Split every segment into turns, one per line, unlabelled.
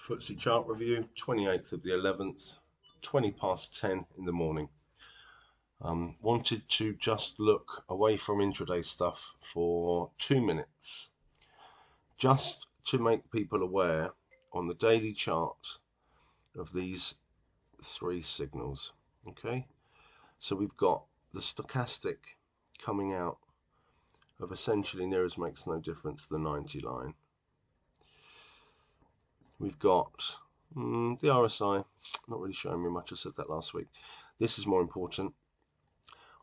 FTSE chart review, 28th of the 11th, 20 past 10 in the morning. Wanted to just look away from intraday stuff for 2 minutes, just to make people aware on the daily chart of these three signals. Okay, so we've got the stochastic coming out of essentially near as makes no difference the 90 line. We've got the RSI, not really showing me much. I said that last week. This is more important.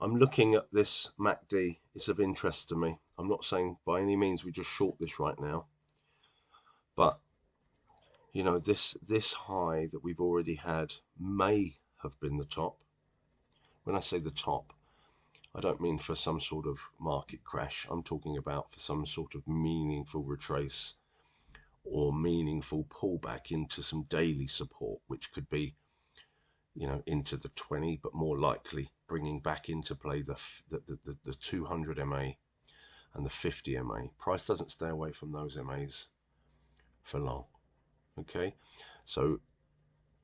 I'm looking at this MACD. It's of interest to me. I'm not saying by any means we just short this right now, but you know, this high that we've already had may have been the top. When I say the top, I don't mean for some sort of market crash. I'm talking about for some sort of meaningful retrace or meaningful pullback into some daily support, which could be, you know, into the 20, but more likely bringing back into play the 200 MA and the 50 MA. Price doesn't stay away from those MAs for long. Okay, so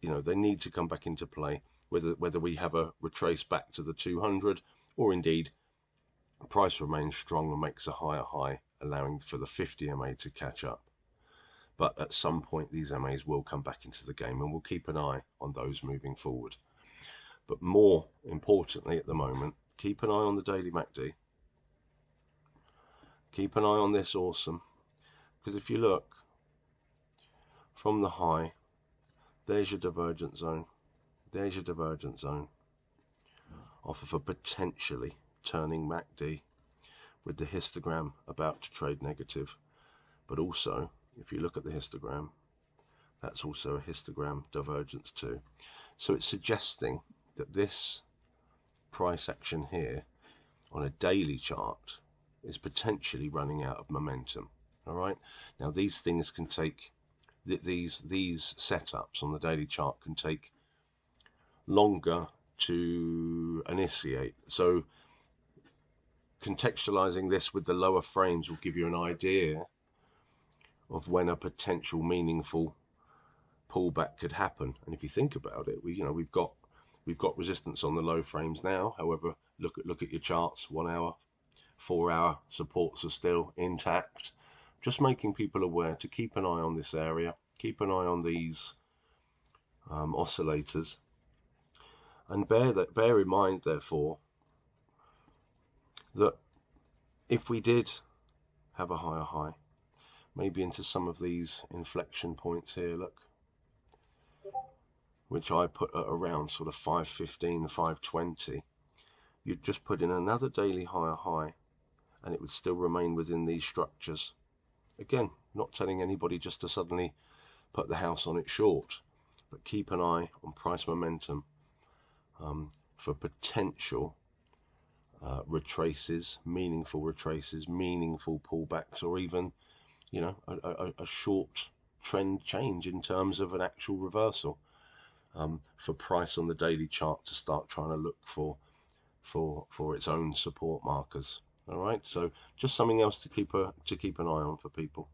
you know, they need to come back into play, whether we have a retrace back to the 200 or indeed price remains strong and makes a higher high, allowing for the 50 MA to catch up. But at some point these MAs will come back into the game, and we'll keep an eye on those moving forward. But more importantly at the moment, keep an eye on the daily MACD. Keep an eye on this awesome, because if you look from the high, there's your divergent zone. There's your divergent zone off of a potentially turning MACD with the histogram about to trade negative. But also, if you look at the histogram, that's also a histogram divergence too. So it's suggesting that this price action here on a daily chart is potentially running out of momentum. All right. Now these things can take, these setups on the daily chart can take longer to initiate. So contextualizing this with the lower frames will give you an idea of when a potential meaningful pullback could happen. And if you think about it, we've got resistance on the low frames now. However, look at your charts. 1 hour, 4 hour supports are still intact. Just making people aware to keep an eye on this area, keep an eye on these oscillators, and bear in mind therefore that if we did have a higher high, maybe into some of these inflection points here, look, which I put at around sort of 515, 520, you'd just put in another daily higher high and it would still remain within these structures. Again, not telling anybody just to suddenly put the house on it short, but keep an eye on price momentum for potential retraces, meaningful pullbacks, or even, you know, a short trend change in terms of an actual reversal, for price on the daily chart to start trying to look for its own support markers. All right, so just something else to keep an eye on for people.